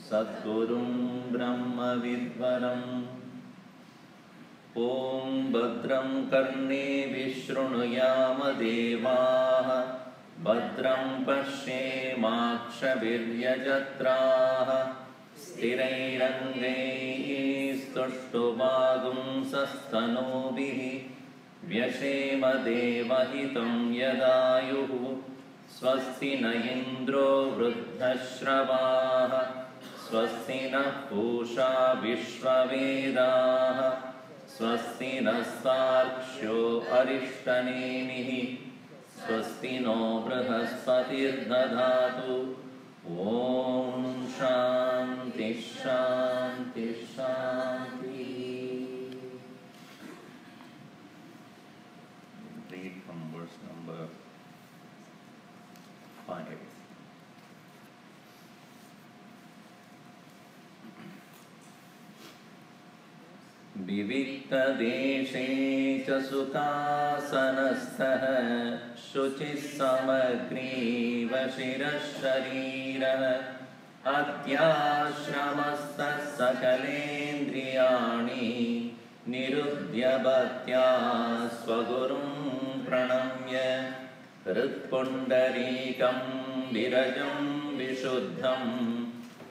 सद्गुरुं ब्रह्मविद्वरम् ॐ भद्रं कर्णेभिः शृणुयाम देवाः भद्रं पश्येमाक्षभिर्यजत्राः स्थिरैरङ्गैस्तुष्टुवागुंसस्तनूभिः व्यशेम देवहितं यदायुः स्वस्ति न इन्द्रो वृद्धश्रवाः स्वस्ति नः पूषा विश्ववेदाः स्वस्ति नस्तार्क्ष्यो अरिष्टनेमिः स्वस्ति नो बृहस्पतिर्दधातु ॐ शान्ति शान्ति शान्ति. Read from verse number 5. विविक्तदेशे च सुखासनस्थः शुचिः समग्रीव शिरः शरीरः अध्याश्रमस्थः सकलेन्द्रियाणि निरुध्य भक्त्या स्वगुरुं प्रणम्य हृत्पुण्डरीकं विरजं विशुद्धं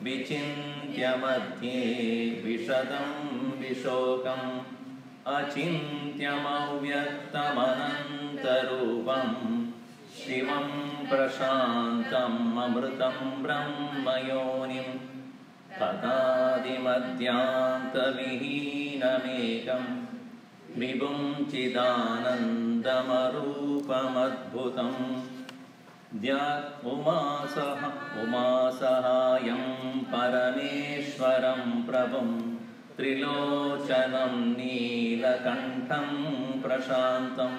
विचिन्त्य मध्ये विशदं विशोकम् अचिन्त्यमव्यक्तमनन्तरूपं शिवं प्रशान्तम् अमृतं ब्रह्मयोनिं तदादिमध्यान्तविहीनमेकं विभुं चिदानन्दमरूपमद्भुतम् उमासहायं परमेश्वरं प्रभुं त्रिलोचनं नीलकण्ठं प्रशान्तं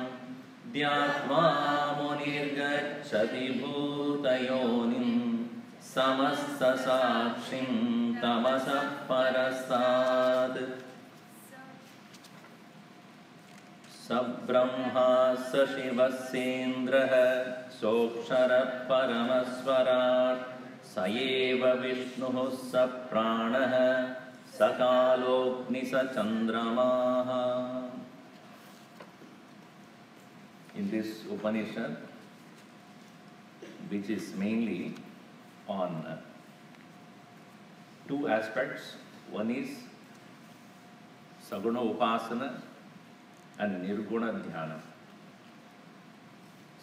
ध्यात्वा मुनिर्गच्छति भूतयोनिं समस्तसाक्षिं तमसः परस्तात् स ब्रह्मा स शिवस्येन्द्रः सोऽक्षरः परमस्वराट् स एव विष्णुः स प्राणः स कालोऽग्निः स चन्द्रमाः. In this Upanishad, which is mainly on two aspects, one is Saguna Upasana and Nirguna Dhyana.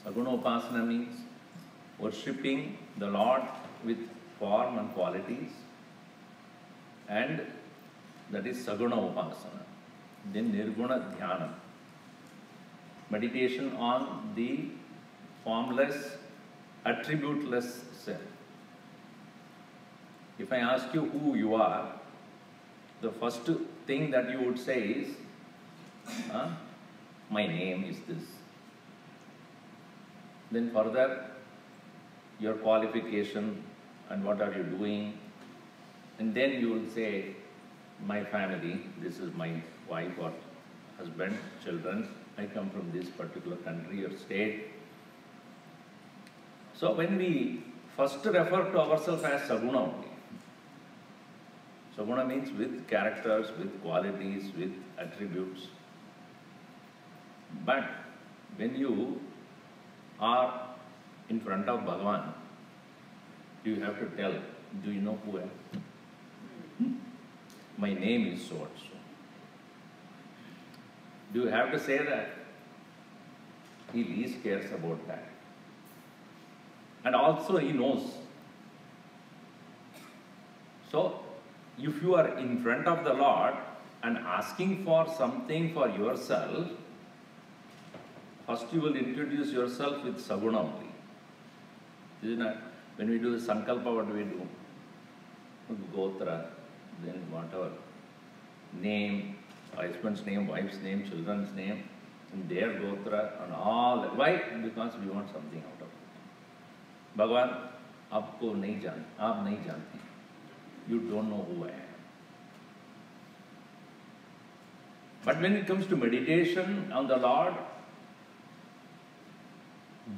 Saguna Upasana means worshipping the Lord with form and qualities, and that is Saguna Upasana. Then Nirguna Dhyana, meditation on the formless, attributeless self. If I ask you who you are, the first thing that you would say is, my name is this. Then further, your qualification and what are you doing. And then you will say, my family, this is my wife or husband, children, I come from this particular country or state. So when we first refer to ourselves as Saguna only, Saguna means with characters, with qualities, with attributes. But when you are in front of Bhagavan, you have to tell, do you know who I am? My name is so and so. Do you have to say that? He least cares about that. And also he knows. So, if you are in front of the Lord and asking for something for yourself, first you will introduce yourself with Saguna only. Isn't it? When we do the Sankalpa, what do we do? Gotra, then whatever. Name, husband's name, wife's name, children's name, and their Gotra and all that. Why? Because we want something out of it. Bhagavan, aapko nahi jaan, aap nahi janti. You don't know who I am. But when it comes to meditation on the Lord,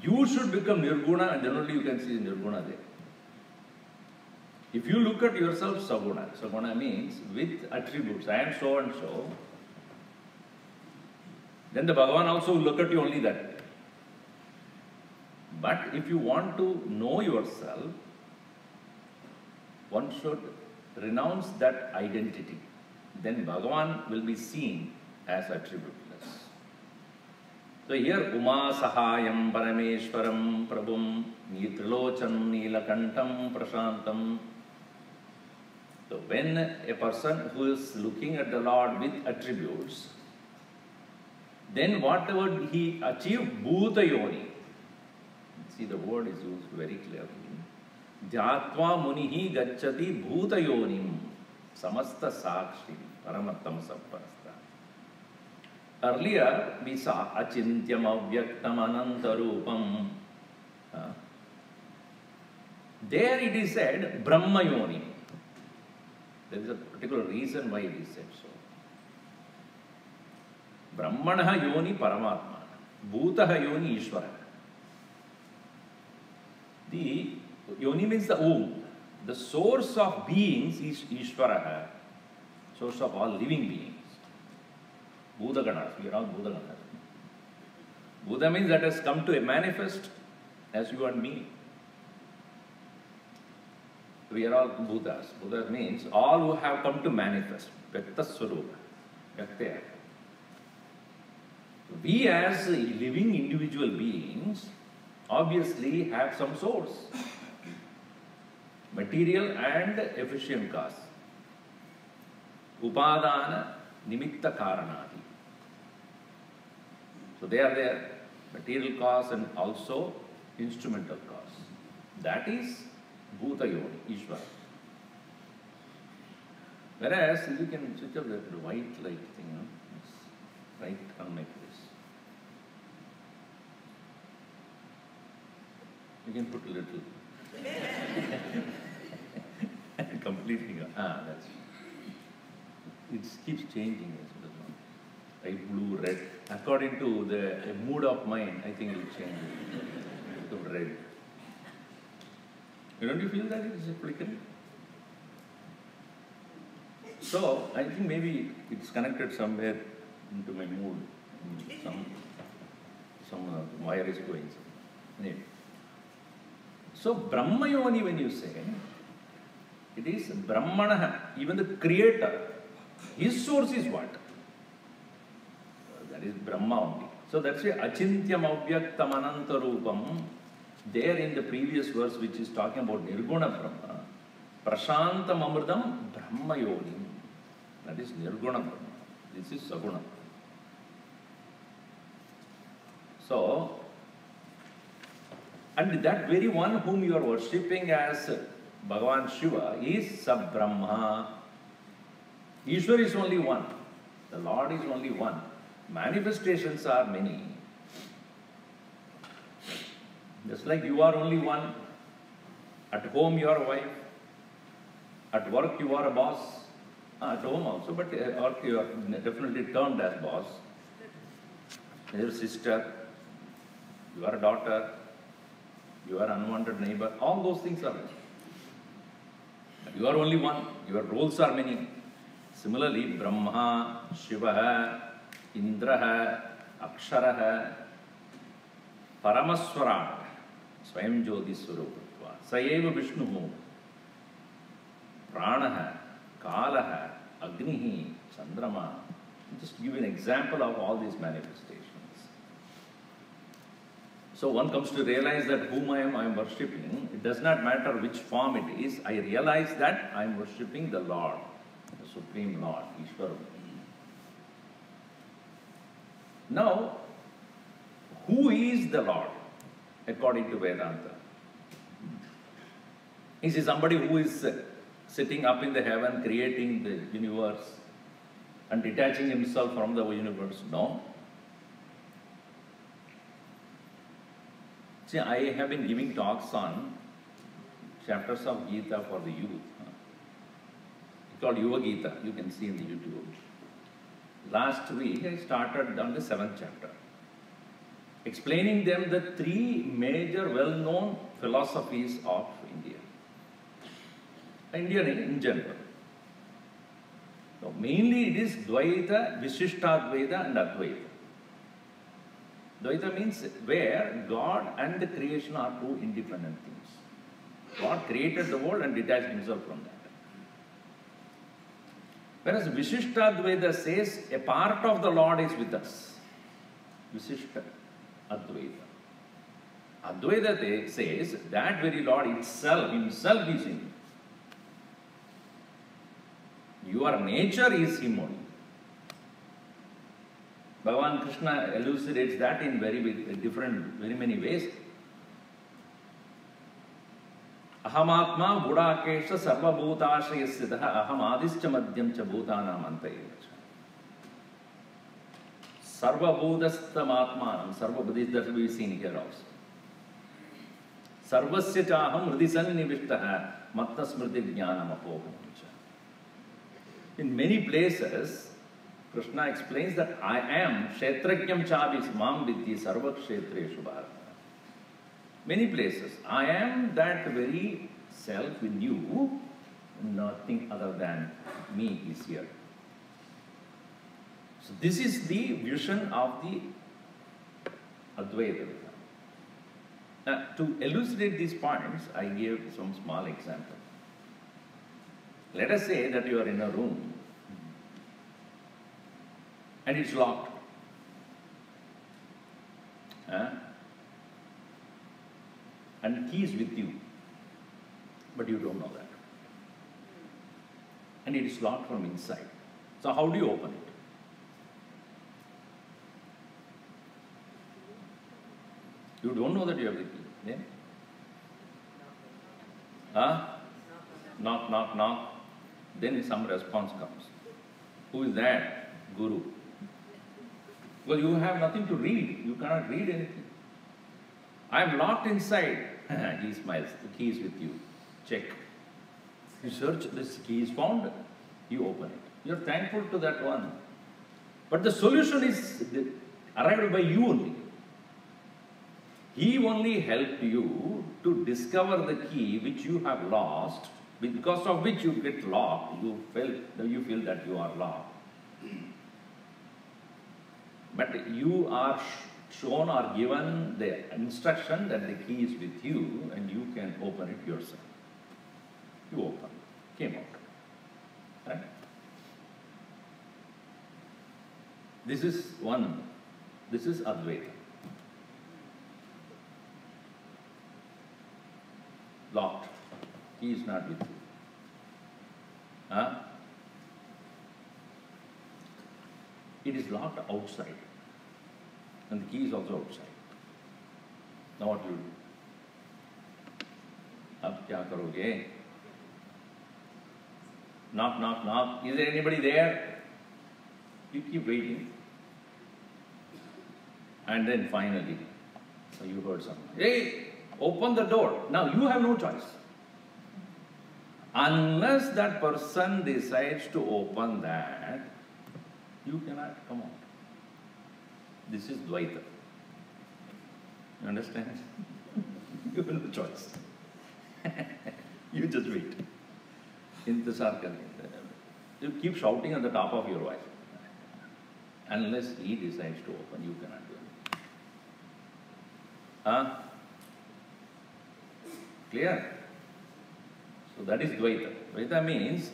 you should become Nirguna and then only you can see Nirguna there. If you look at yourself Saguna, Saguna means with attributes, I am so and so, then the Bhagavan also will look at you only that way. But if you want to know yourself, one should renounce that identity. Then Bhagavan will be seen as attributeless. So here, Uma Sahayam Parameshwaram Prabhum Nitrilochan Neelakantam Prashantam. So when a person who is looking at the Lord with attributes, then whatever he achieved, Bhuta Yoni. See, the word is used very clearly. Jatva Munihi Gacchati Bhuta Yonim Samasta Sakshi Paramattam Sapparasta. Earlier we saw Achintyam Avyaktam Anantarupam. There it is said Brahma Yoni. There is a particular reason why it is said so. Brahmanaha Yoni Paramatma. Bhutaha Yoni Ishvara. The Yoni means the womb. The source of beings is Ishvara, source of all living beings. Bhutaganas, we are all Bhutaganas. Bhuta means that has come to manifest as you and me. We are all Bhutas. Bhuta means all who have come to manifest. Vyakta Swarupa. Vyaktaya. We as living individual beings obviously have some source. Material and efficient cause. Upadana nimitta karanati. So they are there. Material cause and also instrumental cause. That is Bhuta Yoni, Ishvara. Whereas you can switch off that white light thing, it's right on like this. You can put a little. Completely. That's. It keeps changing. Right, blue, red. According to the mood of mind, I think it will change to red. Don't you feel that it is flickering? So, I think maybe it's connected somewhere into my mood. Some wire is going. Anyway. So, Brahma Yoni, when you say, it is Brahmana, even the creator. His source is what? That is Brahma only. So that's why Achintyam Avyaktam Anantarupam. There in the previous verse, which is talking about Nirguna Brahma, Prashantam Amridam Brahma Yoni. That is Nirguna Brahma. This is Saguna. So, And that very one whom you are worshipping as Bhagavan Shiva is Sabrahma. Ishwar is only one. The Lord is only one. Manifestations are many. Just like you are only one. At home you are a wife. At work you are a boss. At home also, but you are definitely termed as boss. Your sister, you are a daughter, you are an unwanted neighbor. All those things are there. You are only one. Your roles are many. Similarly, Brahma, Shiva, Indra, Akshara, Paramaswara, Swayam Jyoti Swarupatva, Sayeva Vishnu, Prana, Kala, Agni, Chandrama. Just give an example of all these manifestations. So one comes to realize that whom I am worshipping. It does not matter which form it is. I realize that I am worshipping the Lord, the Supreme Lord, Ishwaran. Now, who is the Lord according to Vedanta? Is he somebody who is sitting up in the heaven, creating the universe and detaching himself from the universe? No. See, I have been giving talks on chapters of Gita for the youth. It's called Yuva Gita. You can see in the YouTube. Last week, I started on the 7th chapter, explaining them the 3 major well-known philosophies of India. Indian in general. So mainly it is Dvaita, Vishishtadvaita and Advaita. Dvaita means where God and the creation are 2 independent things. God created the world and detached himself from that. Whereas Vishishtadvaita says a part of the Lord is with us. Vishishta Advaita. Advaita says that very Lord himself is in you. Your nature is him only. Bhagavan Krishna elucidates that in very many ways. Ahamatma budakesha sarva bhutashayasya aham adischa madhyam cha bhutanam antayeva. Sarva bhutastam atmanam, sarva buddhis, that will be seen here also. Sarvasya chaham hridisan nivishtaha matta smriti jnanam apoham. In many places, Krishna explains that I am Kshetrajnam Chavis Mam Vidhi Sarva Kshetreshu Bharata. Many places, I am that very self in you, nothing other than me is here. So this is the vision of the Advaita. Now, to elucidate these points, I gave some small example. Let us say that you are in a room and it's locked. And key is with you, but you don't know that. And it is locked from inside. So how do you open it? You don't know that you have the key. Then? Knock, knock, knock. Then some response comes. Who is that? Guru. Because you have nothing to read. You cannot read anything. I am locked inside. He smiles. The key is with you. Check. You search, this key is found. You open it. You are thankful to that one. But the solution is arrived by you only. He only helped you to discover the key which you have lost, because of which you get locked. You feel that you are locked. But you are shown or given the instruction that the key is with you and you can open it yourself. You open it. Came out. Right? This is one. This is Advaita. Locked. Key is not with you. It is locked outside. And the key is also outside. Now what do you do? अब क्या करोगे? Knock, knock, knock. Is there anybody there? You keep waiting. And then finally, you heard something. Hey, open the door. Now you have no choice. Unless that person decides to open that, you cannot come out. This is Dvaita. You understand? You have no choice. You just wait. Intasar karenge. You keep shouting at the top of your voice. Unless he decides to open, you cannot do it. Huh? Clear? So that is Dvaita. Dvaita means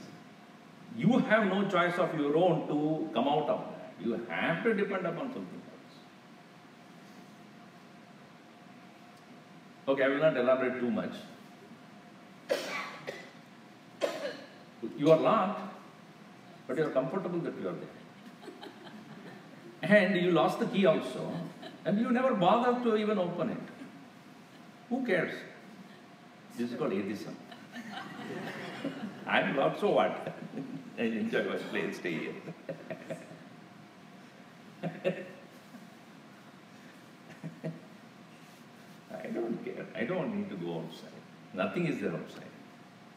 you have no choice of your own to come out of that. You have to depend upon something else. Okay, I will not elaborate too much. You are locked, but you are comfortable that you are there. And you lost the key also, and you never bothered to even open it. Who cares? This is called atheism. I am locked, so what? I enjoy my play and stay here. I don't care. I don't need to go outside. Nothing is there outside.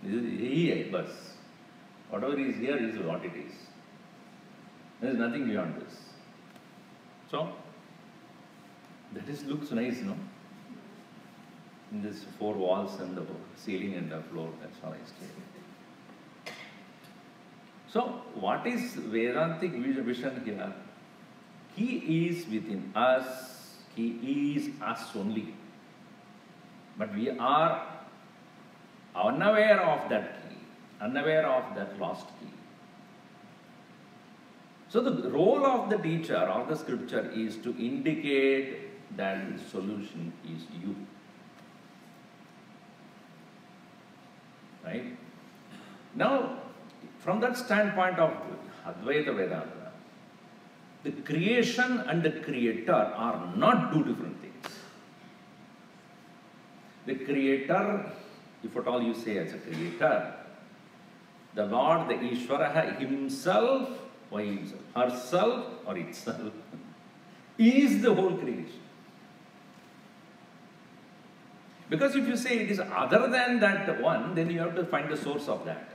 This is here, bus. Whatever is here is what it is. There is nothing beyond this. So, looks nice, no? In this four walls and the ceiling and the floor, that's how I stay. So, what is Vedantic vision here? He is within us, He is us only. But we are unaware of that key, unaware of that lost key. So the role of the teacher or the scripture is to indicate that the solution is you. Right? Now, from that standpoint of Advaita Vedanta, the creation and the creator are not two different things. The creator, if at all you say as a creator, the Lord, the Ishwara himself, why himself, herself or itself, is the whole creation. Because if you say it is other than that one, then you have to find the source of that.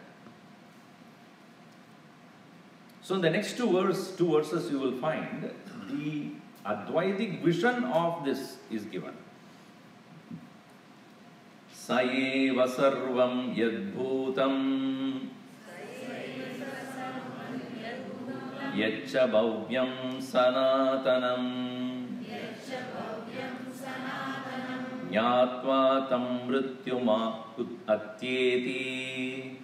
So in the next two verses you will find the Advaitic vision of this is given. Saeva sarvam yadbhutam yaccha bhavyam sanatanam jnatva tam mrityuma atyeti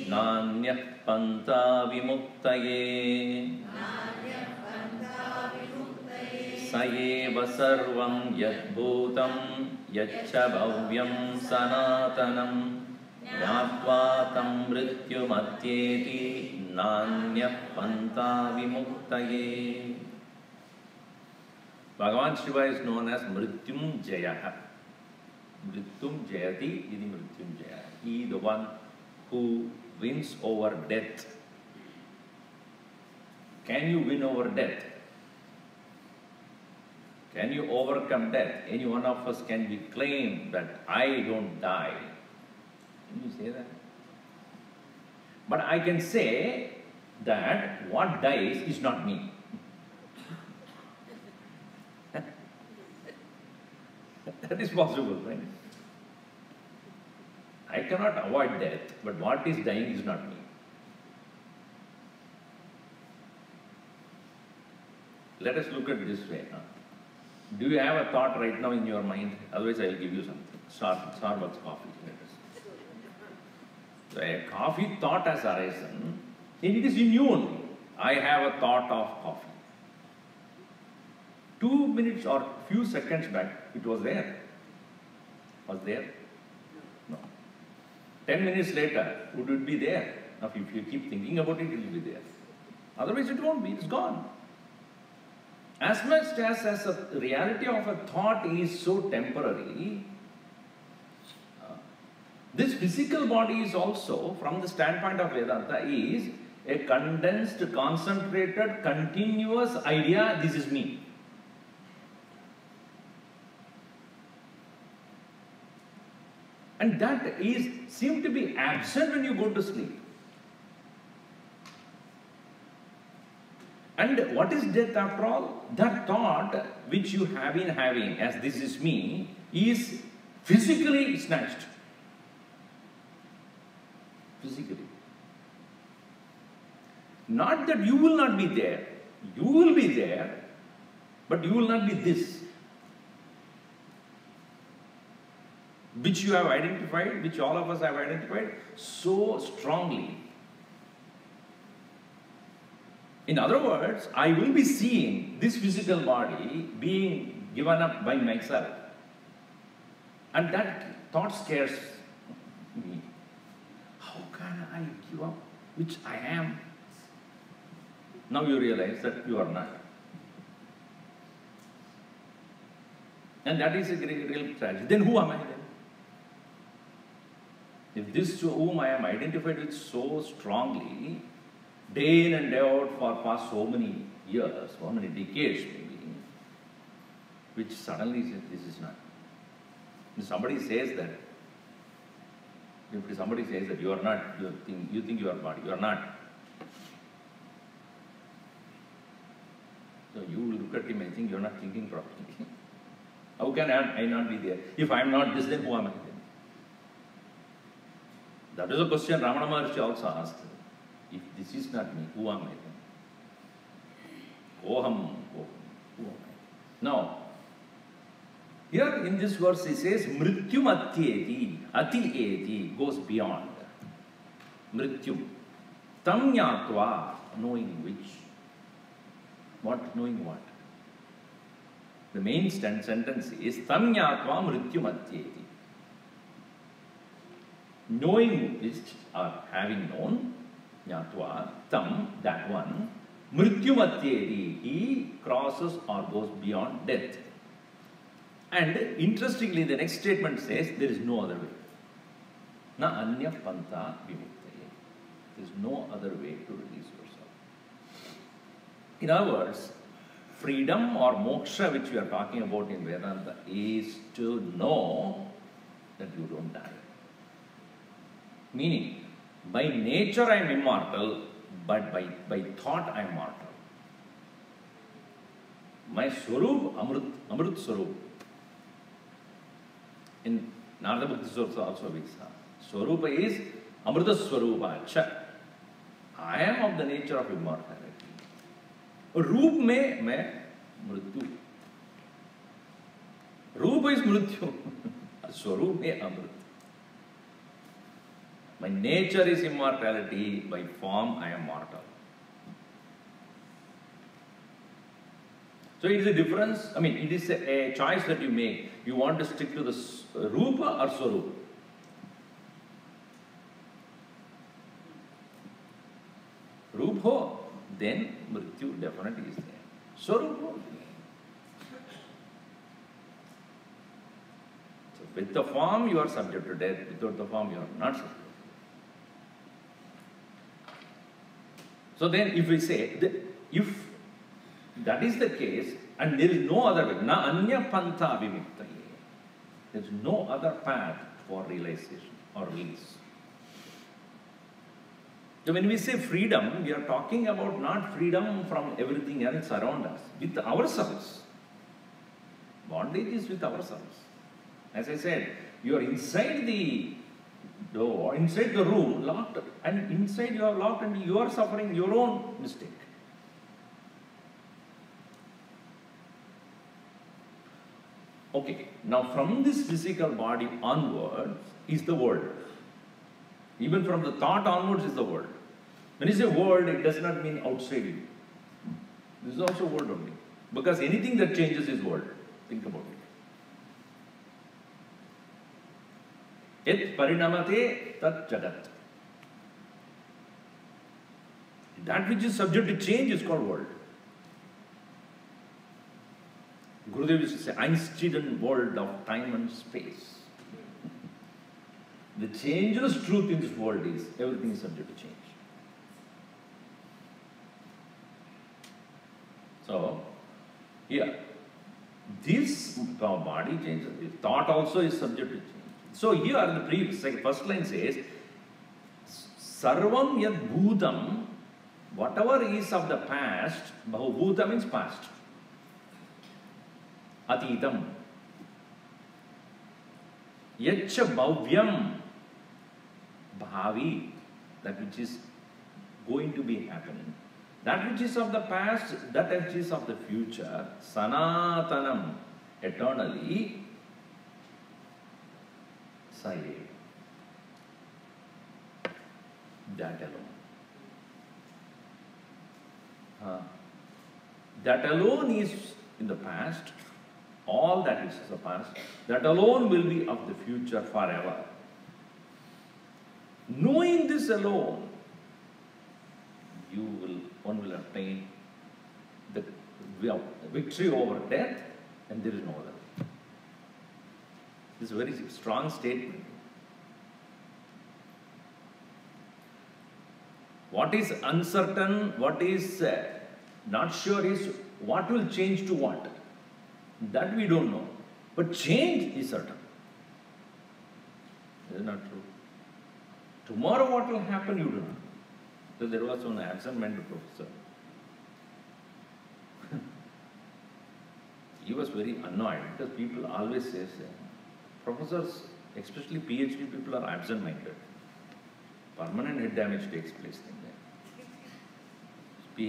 nanyah panta vimuktaye Saeva sarvam yadbhutam yaccha bhavyam sanatanam jnatva tam mrityumatyeti nanyah panta vimuktaye. Bhagavan Shiva is known as Mrityunjaya. Mrityunjayati idi Mrityunjaya. He the one who wins over death. Can you win over death? Can you overcome death? Any one of us can we claim that I don't die? Can you say that? But I can say that what dies is not me. That is possible, right? I cannot avoid death, but what is dying is not me. Let us look at it this way. Do you have a thought right now in your mind? Otherwise, I will give you something. Starbucks coffee. So a coffee thought has arisen, and it is in you only. I have a thought of coffee. 2 minutes or few seconds back, it was there. Was there? No. 10 minutes later, would it be there? Now, if you keep thinking about it, it will be there. Otherwise, it won't be. It's gone. as much as a reality of a thought is so temporary, this physical body is also, from the standpoint of Vedanta, is a condensed, concentrated, continuous idea, this is me. And that seems to be absent when you go to sleep. And what is death after all? That thought which you have been having as this is me is physically snatched. Physically. Not that you will not be there. You will be there, but you will not be this. Which you have identified, which all of us have identified so strongly. In other words, I will be seeing this physical body being given up by myself. And that thought scares me. How can I give up which I am? Now you realize that you are not. And that is a real tragedy. Then who am I then? If this to whom I am identified with so strongly, day in and day out for past so many years, so many decades maybe, which suddenly says this is not. If somebody says that, you are not, you think you are body, you are not. So you will look at him and think you are not thinking properly. How can I not be there? If I am not this, then who am I then? That is a question Ramana Maharshi also asked. If this is not me, who am I then? Oham, who am I? Now, here in this verse he says, Mrityum atyeti, ati goes beyond. Mrityum. Tam nyatva, knowing which. What? Knowing what? The main sentence is, Tam nyatva mrityum atyeti. Knowing which, or having known, Nyatva, tam, that one, mrityumatyedi, he crosses or goes beyond death. And interestingly, the next statement says, there is no other way. Na anya panta vimuktaye. There is no other way to release yourself. In other words, freedom or moksha, which we are talking about in Vedanta, is to know that you don't die. Meaning, by nature I am immortal, but by thought I am mortal. My Swarup, Amrit Swarup. In Narada Bhakti Swarupa also we saw. Swarupa is Amrita Swarupa. I am of the nature of immortality. Roop mein main mrityu. Rupa is mrityu. Swarup mein Amrit. My nature is immortality, by form I am mortal. So it is a difference, it is a choice that you make. You want to stick to the Rupa or Swarupa. Rupa ho, then Mrityu definitely is there. Swarupa ho. So with the form you are subject to death, without the form you are not subject. So then if we say, if that is the case, and there is no other way, na anya pantha vimuktaye, there is no other path for realization or release. So when we say freedom, we are talking about not freedom from everything else around us, with ourselves. Bondage is with ourselves. As I said, you are inside the door, inside the room, locked, and inside you are locked and you are suffering your own mistake. Okay, now from this physical body onwards is the world. Even from the thought onwards is the world. When you say world, it does not mean outside you. This is also world only. Because anything that changes is world. Think about it. Yet parinamate tat jagat. That which is subject to change is called world. Gurudev used to say, Einstein world of time and space. The changeless truth in this world is everything is subject to change. So, here, this body changes, thought also is subject to change. So here the first line says, Sarvam yad bhutam, whatever is of the past, bahubhuta means past. Atitam. Yacha bhavyam, bhavi, that which is going to be happening. That which is of the past, that which is of the future, sanatanam, eternally, saye. That alone. That alone is in the past, all that is the past, that alone will be of the future forever. Knowing this alone, one will obtain the victory over death, and there is no other. This is a very strong statement. What is uncertain, what is not sure is what will change to what. That we don't know. But change is certain. Is it not true? Tomorrow what will happen, you don't know. So there was one absent-minded professor. He was very annoyed because people always say, professors, especially PhD people, are absent-minded. Permanent head damage takes place in there.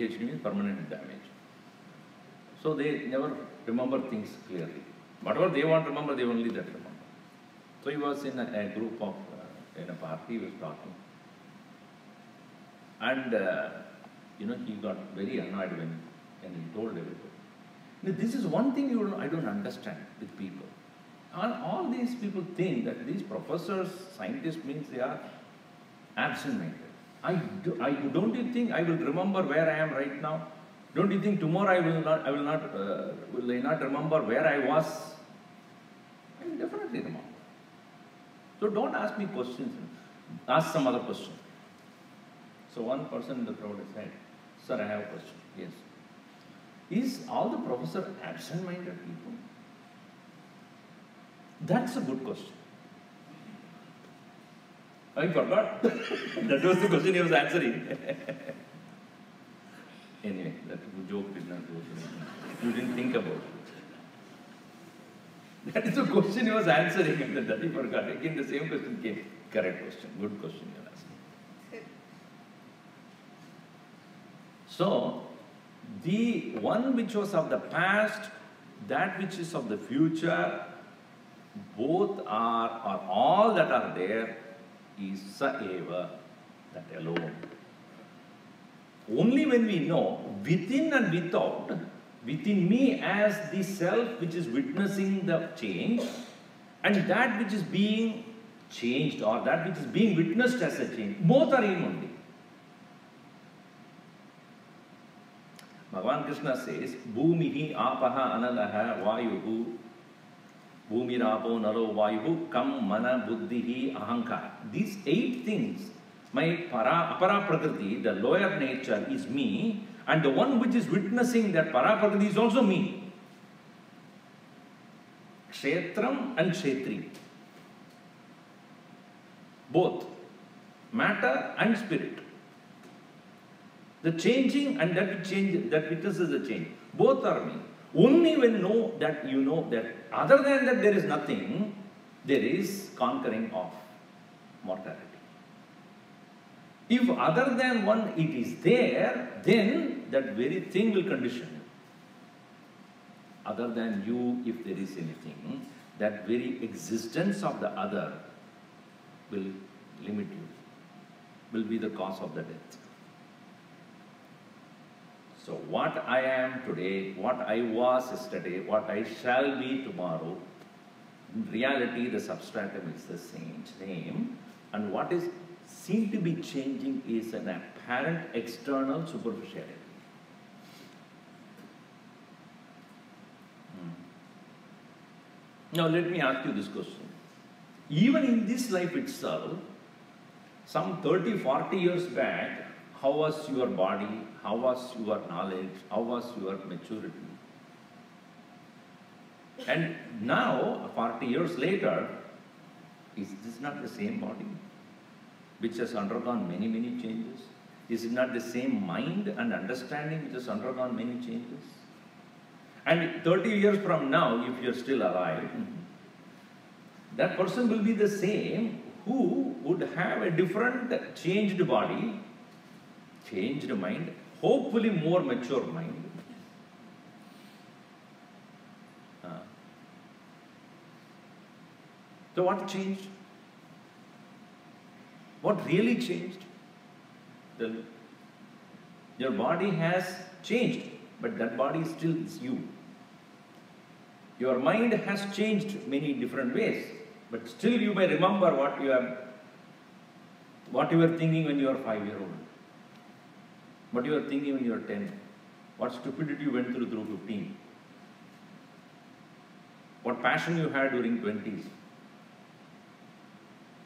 PhD means permanent head damage. So they never remember things clearly. Whatever they want to remember, they only that remember. So he was in a group of, in a party, he was talking. And, he got very annoyed when he told everybody. This is one thing I don't understand with people. All these people think that these professors, scientists means they are absent-minded. Don't you think I will remember where I am right now? Don't you think tomorrow will I not remember where I was? I will definitely remember. So don't ask me questions. Ask some other question. So one person in the crowd said, Sir, I have a question. Yes. Is all the professors absent-minded people? That's a good question. I forgot. That was the question he was answering. Anyway, that joke did not go through. You didn't think about it. That is the question he was answering, and that he forgot. Again, the same question came. Correct question. Good question you are asking. So, the one which was of the past, that which is of the future, both are, or all that are there, is sa eva, that alone. Only when we know within and without, within me as the self which is witnessing the change, and that which is being changed or that which is being witnessed as a change, both are in only. Bhagavan Krishna says, Bhumihi apaha analaha vayuhu, Bhumirapo naro vayuhu kam mana buddhihi ahankara. These 8 things, my apara prakriti, the lower nature is me, and the one which is witnessing that para prakriti is also me. Kshetram and Kshetri. Both. Matter and spirit. The changing and that witnesses the change. Both are me. Only when you know that other than that there is nothing, there is conquering of mortality. If other than one it is there, then that very thing will condition you. Other than you, if there is anything, that very existence of the other will limit you, will be the cause of the death. So what I am today, what I was yesterday, what I shall be tomorrow, in reality the substratum is the same, and what is seen to be changing is an apparent external superficiality. Now let me ask you this question. Even in this life itself, some 30, 40 years back, how was your body? How was your knowledge? How was your maturity? And now, 40 years later, is this not the same body which has undergone many, many changes? Is it not the same mind and understanding which has undergone many changes? And 30 years from now, if you're still alive, that person will be the same who would have a different changed body, changed mind, hopefully more mature mind. So what changed? What really changed? Your body has changed, but that body still is you. Your mind has changed many different ways, but still you may remember what you were thinking when you were 5-year-old, what you were thinking when you were 10, what stupidity you went through 15, what passion you had during 20s,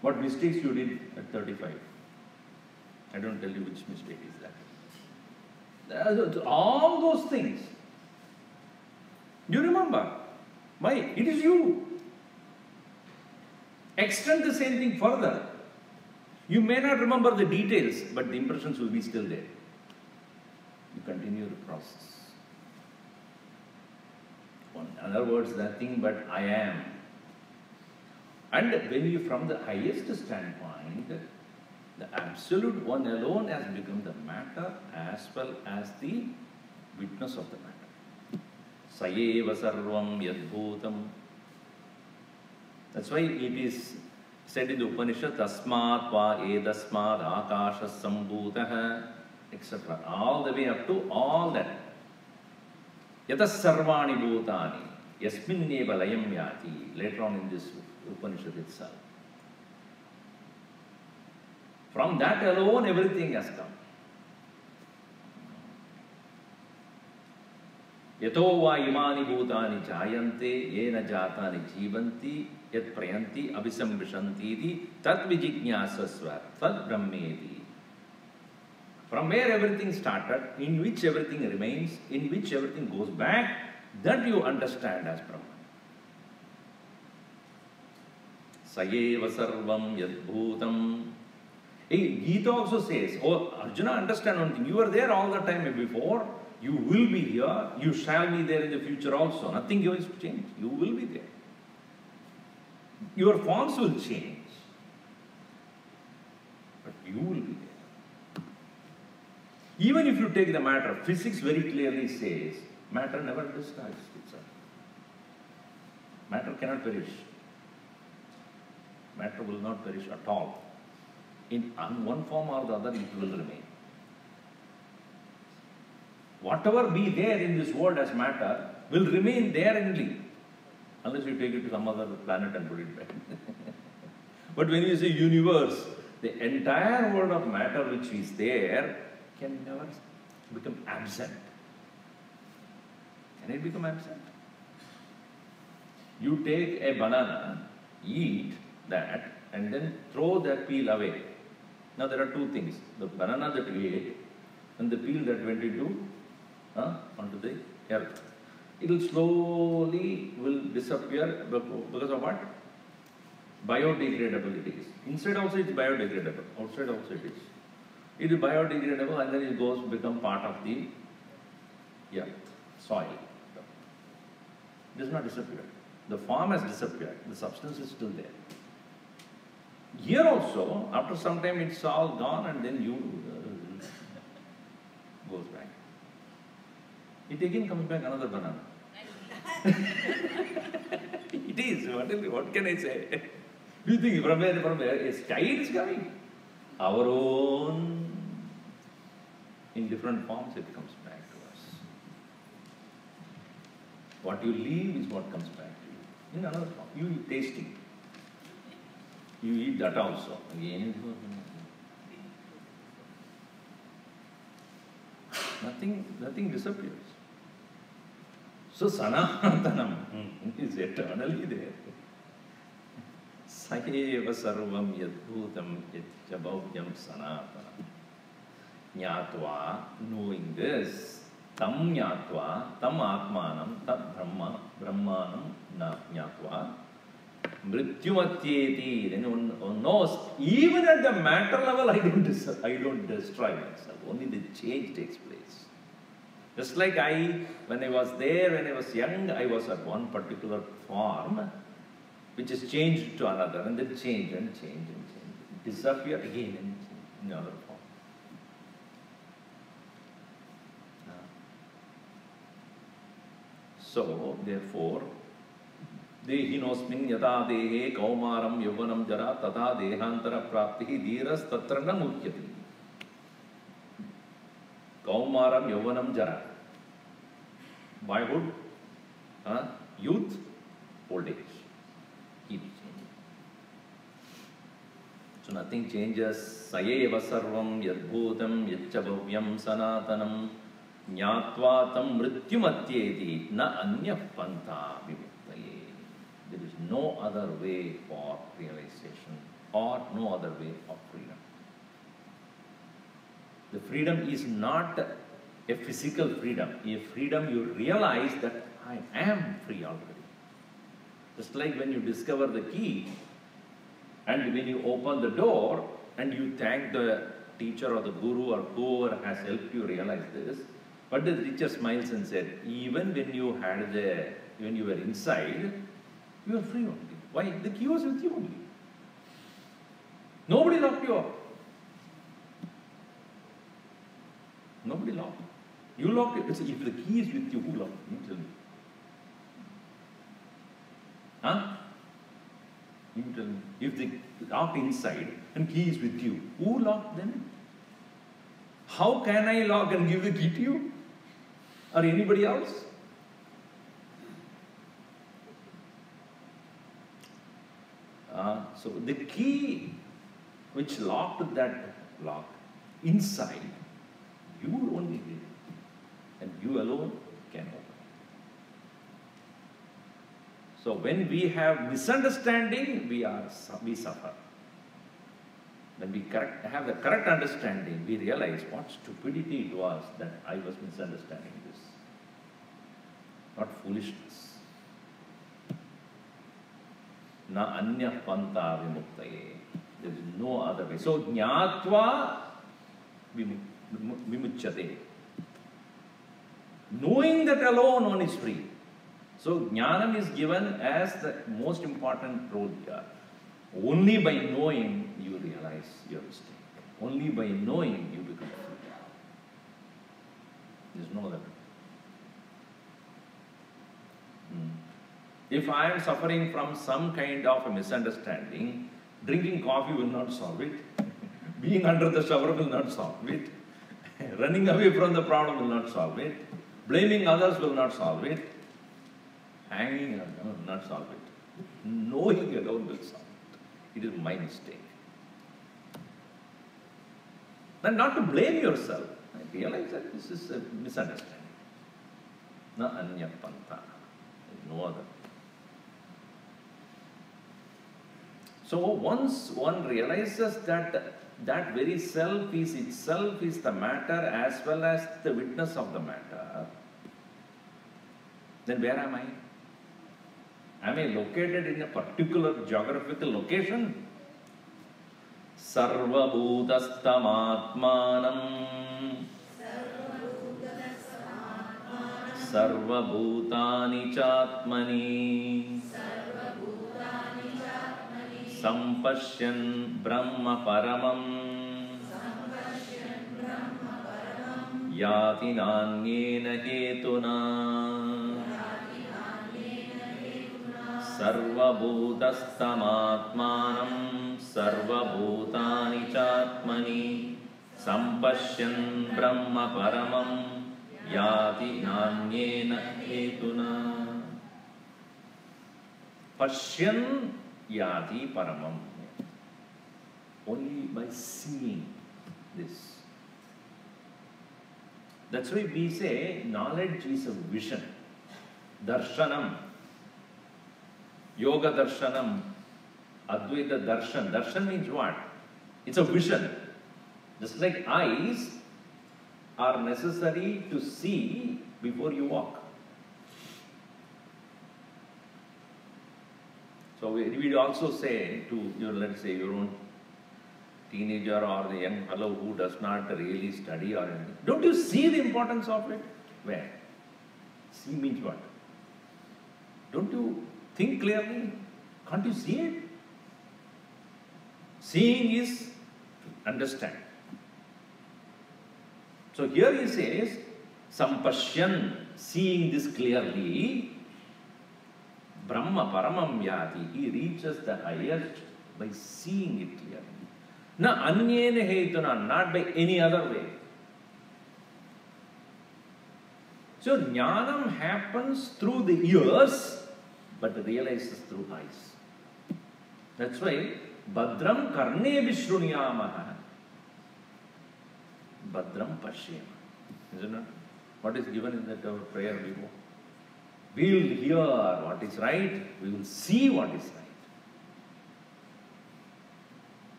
what mistakes you did at 35. I don't tell you which mistake is that. All those things. You remember. Why? It is you. Extend the same thing further. You may not remember the details, but the impressions will be still there. You continue the process. In other words, nothing but I am. And when you, from the highest standpoint, the absolute one alone has become the matter as well as the witness of the matter. Sayeva sarvam yadbhutam. That's why it is said in the Upanishad, tasmat va edasmat akasha sambhutah, etc. All the way up to all that. Yatas sarvani bhutani, yasminneva layam yati. Later on in this Upanishad itself. From that alone, everything has come. Yato va imani bhutani jayante, yena jatani jivanti, yat prayanti abhisambhishanti, tat vijijñāsasva, tat brahmeti. From where everything started, in which everything remains, in which everything goes back, that you understand as Brahman. Sayeva sarvam yadbhutam. Gita also says, oh Arjuna, understand one thing, you were there all the time before, you will be here, you shall be there in the future also. Nothing else will change. You will be there. Your forms will change, but you will be there. Even if you take the matter, physics very clearly says, matter never destroys itself. Matter cannot perish. Matter will not perish at all. In one form or the other, it will remain. Whatever be there in this world as matter will remain there only, unless you take it to some other planet and put it back. But when you say universe, the entire world of matter which is there can never become absent. Can it become absent? You take a banana, eat that, and then throw that peel away. Now there are two things, the banana that we ate and the peel that went into onto the earth. It will slowly disappear because of what? Biodegradable it is. Inside also it is biodegradable, outside also it is. It is biodegradable and then it goes become part of the earth, soil. It does not disappear. The form has disappeared, the substance is still there. Here also, after some time it's all gone and then you goes back. It again comes back another banana. It is, what can I say? Do you think from where a child is coming? Our own, in different forms it comes back to us. What you leave is what comes back to you. In another form, you tasting. You eat that also. Again, nothing disappears. So Sanatanam is eternally there. Sayeva sarvam yadbhutam yachabhavyam sanatanam. Jnatva, knowing this, tam jnatva, tam atmanam, tat brahmanam na jnatva, mrityumatyeti. Then one knows, even at the matter level, I don't destroy myself. Only the change takes place. Just like when I was there, when I was young, I was at one particular form, which is changed to another, and then change and change and change. Disappear again and change in another form. So, therefore, Dehinosmin yata dehe kaumaram yauvanam jara tata dehantara praptihi dhiras tatra na mukyati. Kaumaram yauvanam jara. Boyhood, youth, old age. Keep changing. So nothing changes. Sayeva sarvam yadbhutam yachabhavyam sanatanam jnatva tam mrityumatyeti na anya panta vimuktaye. There is no other way for realization or no other way of freedom. The freedom is not a physical freedom. A freedom you realize that I am free already. Just like when you discover the key and when you open the door and you thank the teacher or the guru or whoever has helped you realize this, but the teacher smiles and said, even when you were inside, you are free only. Why? The key was with you only. Nobody locked you up. Nobody locked. You locked it. If the key is with you, who locked it? You tell me. Huh? You tell me. If they locked inside and key is with you, who locked them? How can I lock and give the key to you? Or anybody else? So the key which locked that lock inside, you only did it. And you alone can open it. So when we have misunderstanding, we suffer. When we have the correct understanding, we realize what stupidity it was that I was misunderstanding this. Not foolishness. Na anya panta vimuktaye. There is no other way. So jnatva vimuchyate. Knowing that alone one is free. So jnanam is given as the most important role here. Only by knowing you realize your mistake. Only by knowing you become free. There is no other way. If I am suffering from some kind of a misunderstanding, drinking coffee will not solve it. Being under the shower will not solve it. Running away from the problem will not solve it. Blaming others will not solve it. Hanging alone will not solve it. Knowing alone will solve it. It is my mistake. And not to blame yourself. I realize that this is a misunderstanding. Na anya panta. No other. So once one realizes that that very self is itself is the matter as well as the witness of the matter, then where am I? Am I located in a particular geographical location? Sarva bhutastamatmanam Sarva bhutani chatmani Sampashyan Brahma Paramam Yati Nanyena Hetuna Sarva Bhutastamatmanam Sarva Bhutani Chatmani Sampashyan Brahma Paramam Yati Nanyena Hetuna. Pashyan Yati Paramam. Only by seeing this. That's why we say knowledge is a vision. darshanam, yoga darshanam, Advaita darshan. Darshan means what? It's a vision. Just like eyes are necessary to see before you walk. So we also say to your, let's say, your own teenager or the young fellow who does not really study or anything, don't you see the importance of it? Where? See means what? Don't you think clearly? Can't you see it? Seeing is to understand. So here he says, Sampashyan, seeing this clearly, Brahma Paramam Yati, he reaches the highest by seeing it clearly. Na anyena hetuna, not by any other way. So jnanam happens through the ears, but realizes through eyes. That's why Badram karne vishruniyamaha, Badram pashyama. Isn't it? What is given in that our prayer before? We will hear what is right, we will see what is right.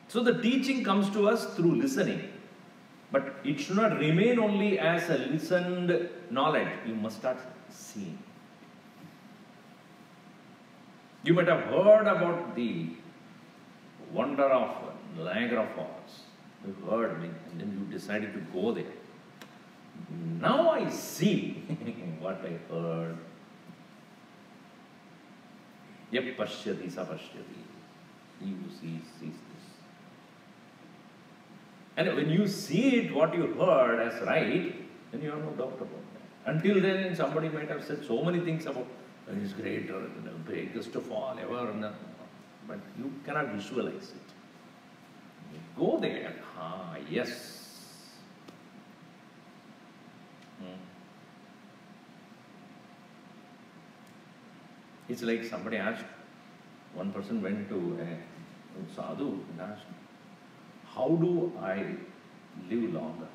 So the teaching comes to us through listening. But it should not remain only as a listened knowledge. You must start seeing. You might have heard about the wonder of Niagara Falls. You heard me, and then you decided to go there. Now I see what I heard. Yep pashyati sa pashyati. He who sees this. And when you see it, what you heard as right, then you have no doubt about that. Until then, somebody might have said so many things about it is great or the biggest of all ever, but you cannot visualize it. You go there, yes. It's like somebody asked, one person went to a sadhu and asked, how do I live longer?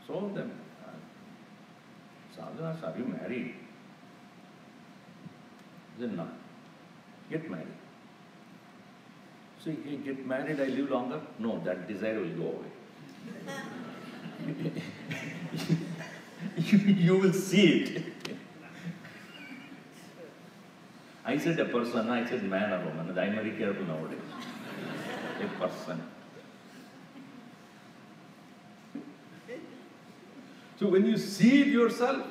So the sadhu asked, are you married? He said, no. Get married. So you get married, I live longer? No, that desire will go away. You will see it. I said a person, I said man or woman. I'm very careful nowadays. A person. So when you see it yourself,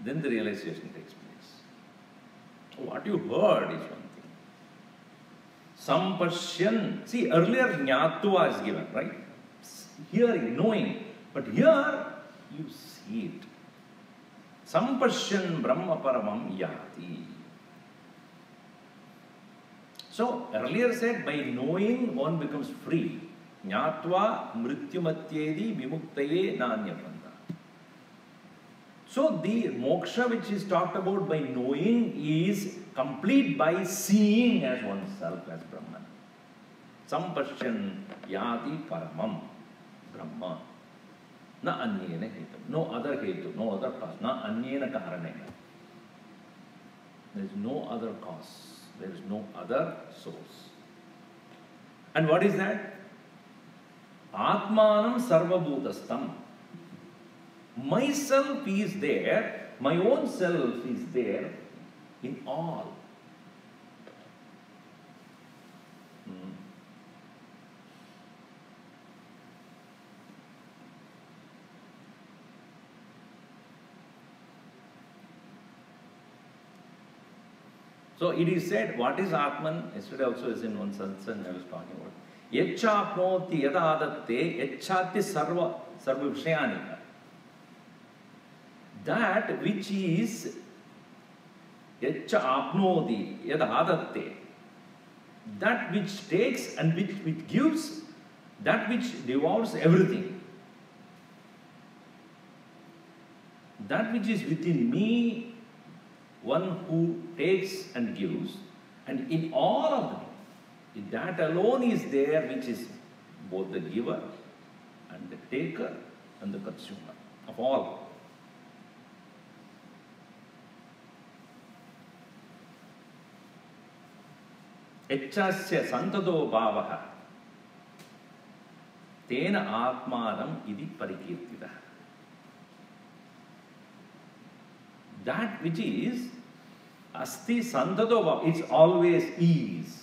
then the realization takes place. What you heard is one thing. Sampashyan. See, earlier jnatva is given, right? Hearing, knowing. But here, you see it. Sampashyan Brahma Paramam Yati. So, earlier said, by knowing one becomes free. Jnatva mrityumatyedi vimuktaye nanyapanda. So, the moksha which is talked about by knowing is complete by seeing as oneself as Brahman. Sampashyan Yati Paramam Brahma. Na anyena hetu. No other hetu, no other cause. Na anyena karanena. There is no other cause. There is no other source. And what is that? Atmanam sarvabhutastam. Myself is there. My own self is there in all. So it is said, what is Atman? Yesterday also is in one satsang I was talking about. Yachapnoti yadadatte yachati sarva vishayanika. That which is yachapnoti yadadatte. That which takes and which gives, that which devours everything. That which is within me, one who takes and gives, and in all of them, that alone is there which is both the giver and the taker and the consumer of all. Echasya santado bhavaha tena atmanam idi parikirtita. That which is asti santado bhava, it's always is.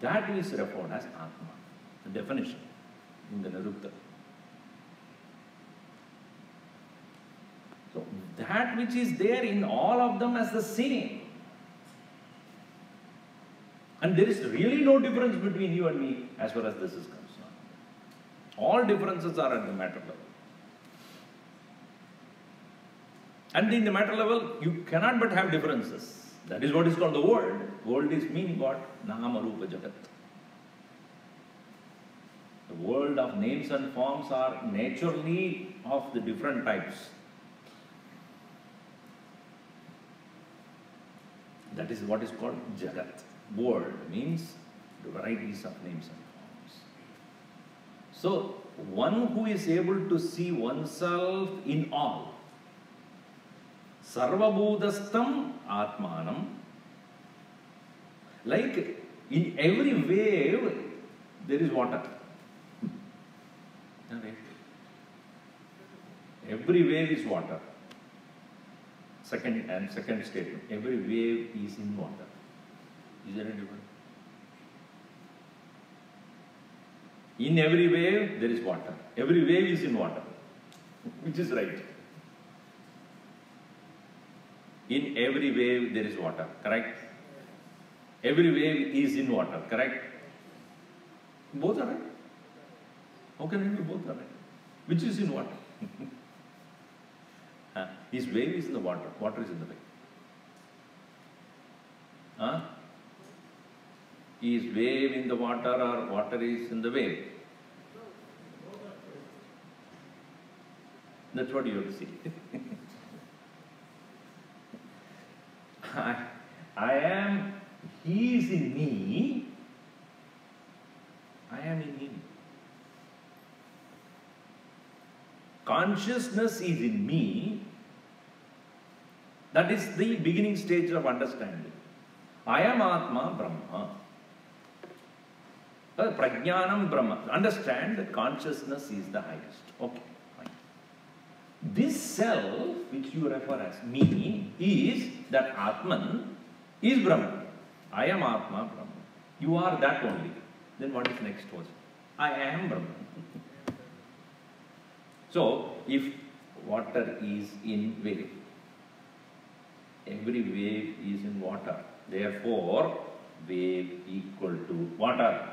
That is referred as Atma. The definition in the Nirukta. So that which is there in all of them as the same. And there is really no difference between you and me as far as this is concerned. All differences are at the matter level. And in the matter level, you cannot but have differences. That is what is called the world. World is meaning what? Nama Rupa Jagat. The world of names and forms are naturally of the different types. That is what is called Jagat. World means the varieties of names and forms. So, one who is able to see oneself in all, Sarvabhudastam Atmanam, like in every wave there is water. Every wave is water. Second statement, every wave is in water. Is there any difference? In every wave there is water. Every wave is in water. Which is right? In every wave there is water, correct? Every wave is in water, correct? Both are right. How can it be both are right? Which is in water? His wave is in the water. Water is in the wave. Is wave in the water or water is in the wave? That's what you have to see. I am, he is in me, I am in him. Consciousness is in me. That is the beginning stage of understanding. I am Atma Brahma. Prajnanam Brahma. Understand that consciousness is the highest. Okay, fine. This self, which you refer as me, is that Atman is Brahma. I am Atma Brahma. You are that only. Then what is next was? I am Brahma. So, if water is in wave, every wave is in water. Therefore, wave equal to water.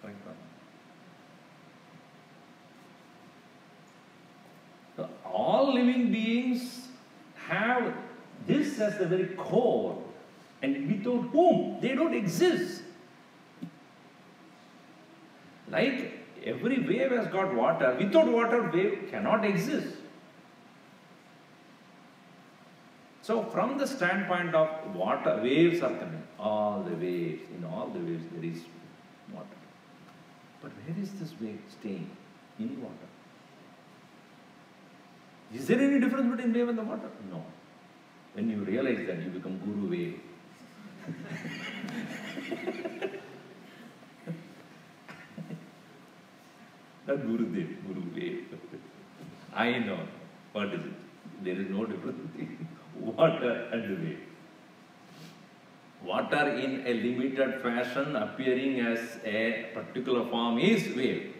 Correct? So, all living beings have this as the very core, and without whom they don't exist. Like every wave has got water. Without water, wave cannot exist. So, from the standpoint of water, waves are coming. All the waves, in all the waves there is water. But where is this wave staying? In water. Is there any difference between wave and the water? No. When you realize that, you become Guru wave. Not Gurudev, Guru wave. I know. What is it? There is no difference between water and the wave. Water in a limited fashion appearing as a particular form is wave.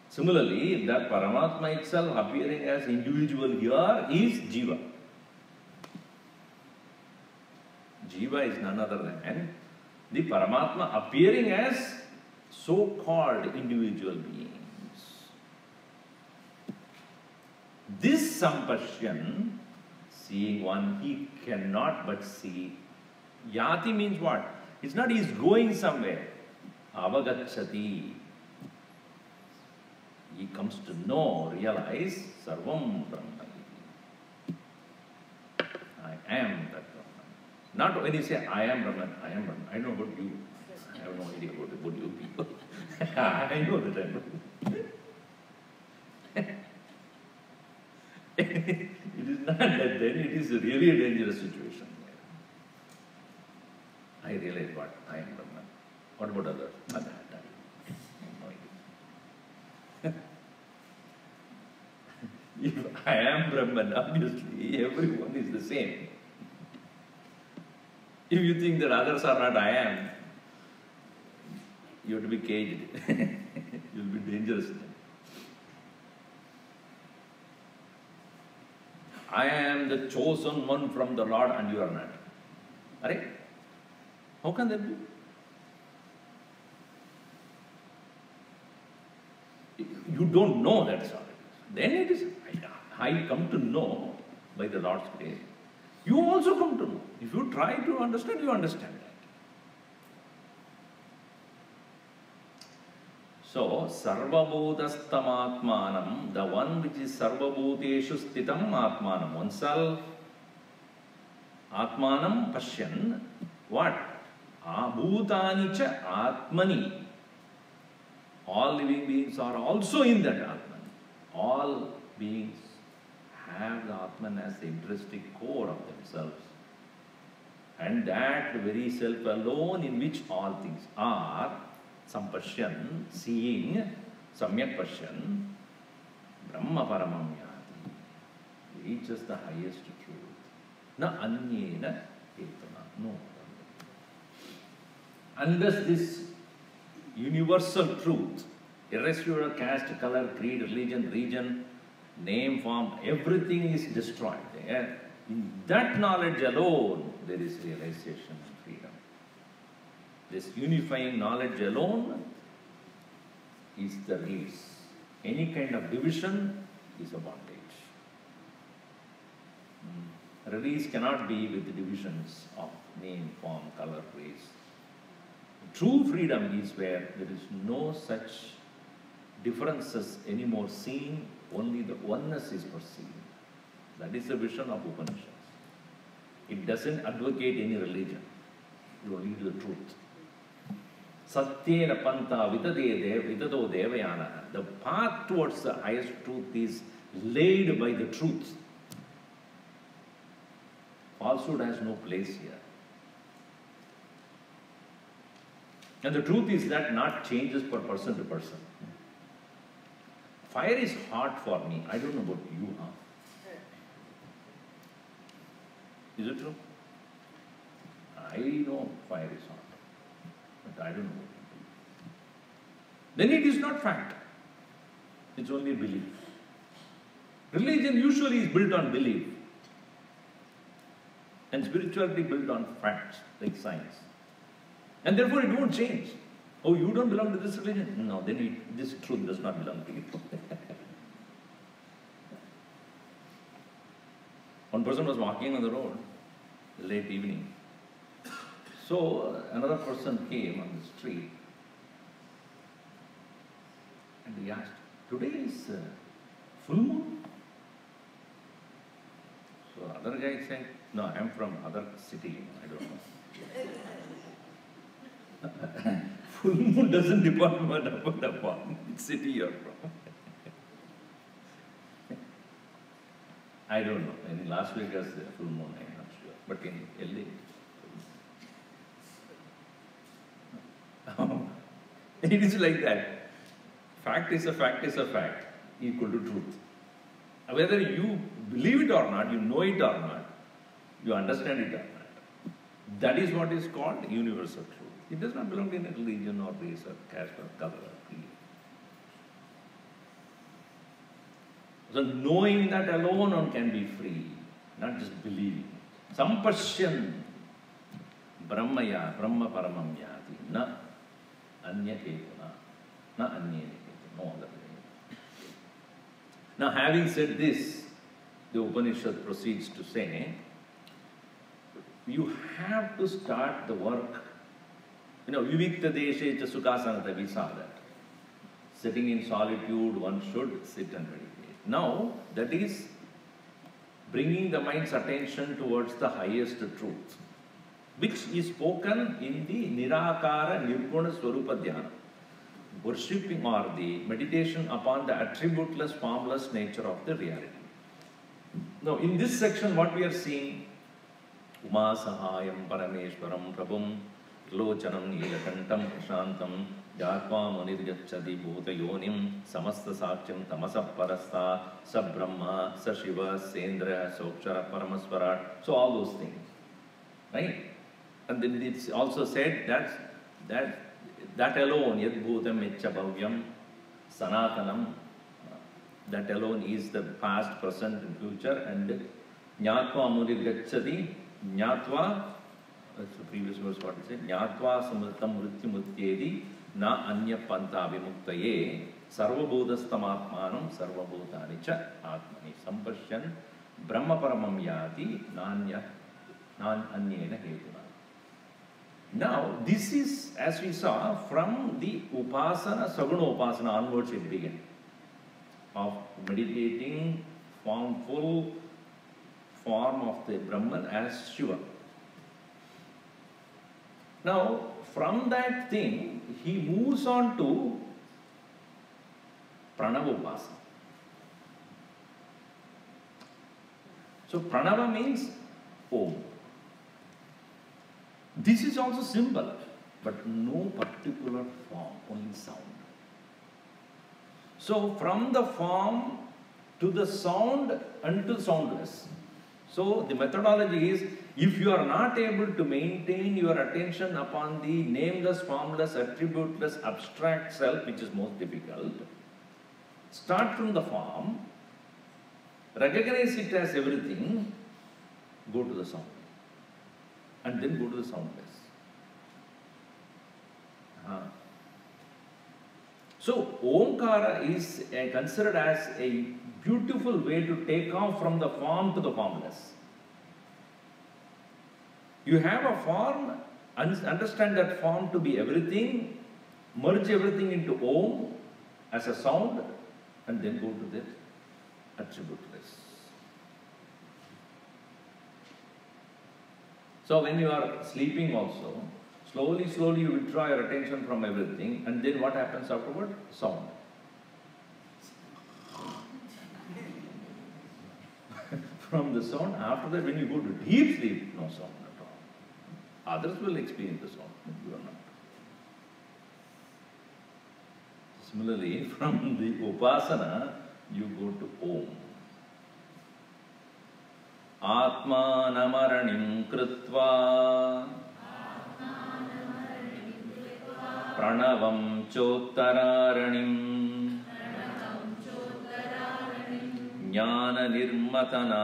Similarly, the Paramatma itself appearing as individual here is Jiva. Jiva is none other than the Paramatma appearing as so-called individual beings. This sampashyan, seeing one, he cannot but see. Yati means what? It's not he's going somewhere. Avagachati. He comes to know, realize, Sarvam Brahma. I am that Brahman. Not when you say, I am Brahman, I am Brahman. I know about you. I have no idea about you people. I know that I am Brahman. And then it is really a dangerous situation. I realize what I am Brahman. What about others? No idea. If I am Brahman, obviously everyone is the same. If you think that others are not I am, you have to be caged. You will be dangerous then. I am the chosen one from the Lord and you are not. Right? How can that be? You don't know that's all it is. Then it is, I come to know by the Lord's grace. You also come to know. If you try to understand, you understand that. So, sarvabhutastam the one which is sarvabhuteshu stitam atmanam, oneself, atmanam pashyan, what? Abhutani cha atmani. All living beings are also in that Atman. All beings have the Atman as the intrinsic core of themselves. And that very self alone in which all things are, sampashyan, seeing, samyak pashyan, Brahma paramam yati, reaches the highest truth. Na anyena etana, no. Unless this universal truth, irrespective of caste, color, creed, religion, region, name, form, everything is destroyed. In that knowledge alone, there is realization and freedom. This unifying knowledge alone is the release. Any kind of division is a bondage. Release cannot be with the divisions of name, form, color, race. True freedom is where there is no such differences anymore seen, only the oneness is perceived. That is the vision of Upanishads. It doesn't advocate any religion, it only the truth. Satyena panta vitado devayana. The path towards the highest truth is laid by the truth. Falsehood has no place here. And the truth is that not changes per person to person. Fire is hot for me. I don't know about you, huh? Is it true? I know fire is hot, but I don't know what to do. Then it is not fact. It's only belief. Religion usually is built on belief. And spirituality built on facts, like science. And therefore it won't change. Oh, you don't belong to this religion? No, then this truth does not belong to you. One person was walking on the road, late evening. So another person came on the street and he asked, today is full moon? So other guy said, no, I am from other city, I don't know. Full moon doesn't depend upon which city you are from. I don't know. In Las Vegas, full moon, I am not sure. But in LA, it is like that. Fact is a fact is a fact, equal to truth. Whether you believe it or not, you know it or not, you understand it or not. That is what is called universal truth. It does not belong to any religion or race or caste or color or creed. So knowing that alone one can be free, not just believing. Sampashyan Brahmaya, Brahma paramam yati, na anya ketuna, na anya ketuna, no other way. Now having said this, the Upanishad proceeds to say, you have to start the work. You know, vivikta deshe cha sukhasanata, we saw that. Sitting in solitude, one should sit and meditate. Now, that is bringing the mind's attention towards the highest truth, which is spoken in the Nirakara Nirguna Swarupa Dhyana, worshipping or the meditation upon the attributeless, formless nature of the reality. Now, in this section, what we are seeing, Uma Sahayam Parameshwaram Prabhum Lochanam Nilakantam Prashantam Jatva Munirgachadi Bhuta Yonim Samasta Sakhyam Tamasa Parasta Sa Brahma Sa Shiva Sendra Sokshara Paramaswarat. So all those things, right? And then it's also said that alone Yad Bhutam Mecha Bhavyam Sanatanam, that alone is the past, present and future. And Jnatva Munirgachadi Jnatva, that's the previous verse what it said, Jnatva Samritam Mrityumutyedi Na Anya Panta Vimuktaye Sarvabodhastamatmanam Sarvabodhani Cha Atmani Sampashyan Brahma Paramam Yati Nan Anyena Hetuna. Now, this is, as we saw, from the Upasana, Saguna Upasana onwards it began, of meditating full form of the Brahman as Shiva. Now, from that thing, he moves on to Pranava Upasana. So, Pranava means Om. This is also simple, but no particular form, only sound. So, from the form to the sound and to soundless. So, the methodology is, if you are not able to maintain your attention upon the nameless, formless, attributeless, abstract self, which is most difficult, start from the form, recognize it as everything, go to the sound, and then go to the soundless. So, Omkara is considered as a beautiful way to take off from the form to the formless. You have a form, understand that form to be everything, merge everything into Om as a sound, and then go to the attributeless. So when you are sleeping also, slowly you withdraw your attention from everything, and then what happens afterward? Sound. From the sound, after that when you go to deep sleep, no sound at all. Others will experience the sound, but you are not. Similarly, from the Upasana, you go to Om. Atmanamaranim Krutva Pranavam Chottaranim Jnana Nirmatana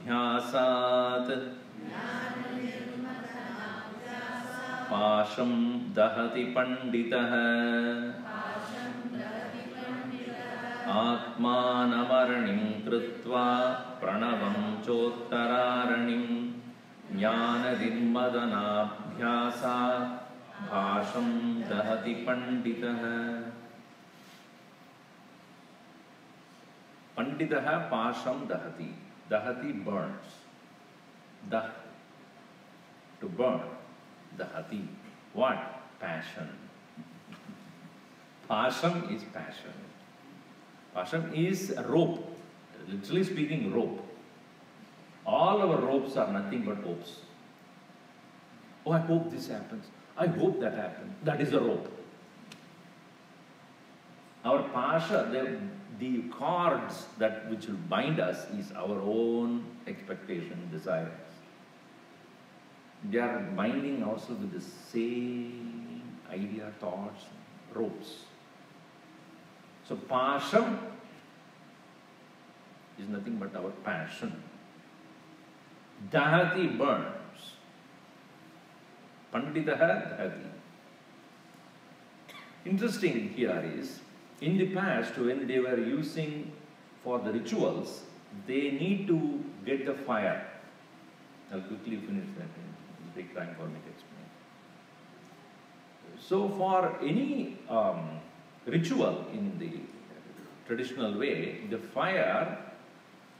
Bhyasat Pasham Dahati Panditah Atmanamaranim Krutva Pranavam Chottaranim Jnana Nirmatana Bhyasat Bhasham Dahati Panditah. Panditah Pasham Dahati. Dahati burns. Dah, to burn. Dahati. What? Passion. Pasham is passion. Pasham is a rope. Literally speaking, rope. All our ropes are nothing but hopes. Oh, I hope this happens. I hope that happens. That is a rope. Our pasha, the cords that which will bind us is our own expectation, desires. They are binding also with the same idea, thoughts, ropes. So pasham is nothing but our passion. Dahati burns. Panditah Dahati. Interesting here is, in the past when they were using for the rituals, they need to get the fire. I'll quickly finish that. It'll take time for me to explain. So for any ritual in the traditional way, the fire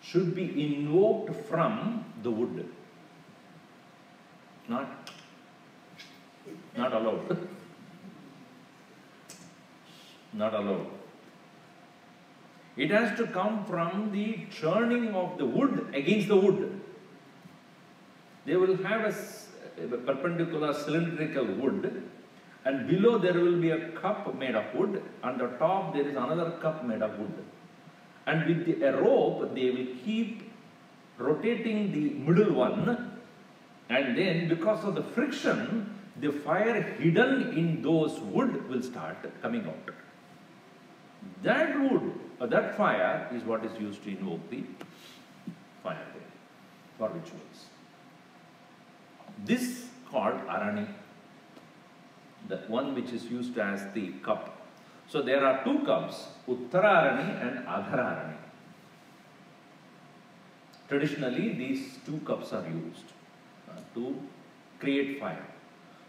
should be invoked from the wood. Not allowed. Not allowed. It has to come from the churning of the wood against the wood. They will have a perpendicular cylindrical wood, and below there will be a cup made of wood, and the top there is another cup made of wood. And with a rope they will keep rotating the middle one, and then because of the friction, the fire hidden in those wood will start coming out. That wood, that fire is what is used to invoke the fire there for rituals. This called Arani, the one which is used as the cup. So there are two cups, Uttararani and Adhararani. Traditionally, these two cups are used to create fire.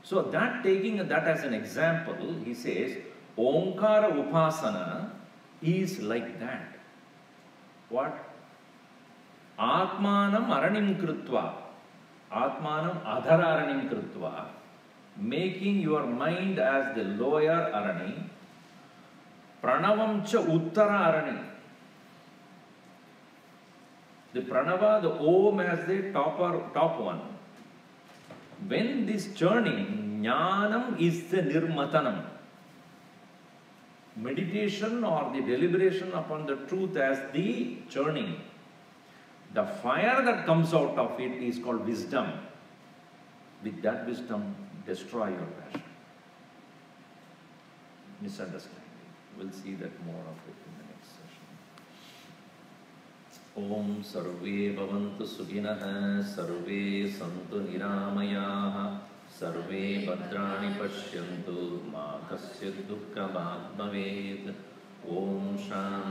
So that, taking that as an example, he says, Omkara Upasana is like that. What? Atmanam Aranim Krutva, Atmanam Adhararanim Krutva, making your mind as the lower Arani, Pranavam Cha Uttara Arani. The Pranava, the Om as the top one. When this churning, Jnanam is the Nirmatanam. Meditation or the deliberation upon the truth as the churning. The fire that comes out of it is called wisdom. With that wisdom, destroy your passion. Misunderstanding. We'll see that more of it in the next session. Om Sarve Bhavantu Sukhinah Sarve Santu Niramayaha Sarve Bhadrani Pashyantu Ma Kasyat Dukkha Bhavet Om Shanti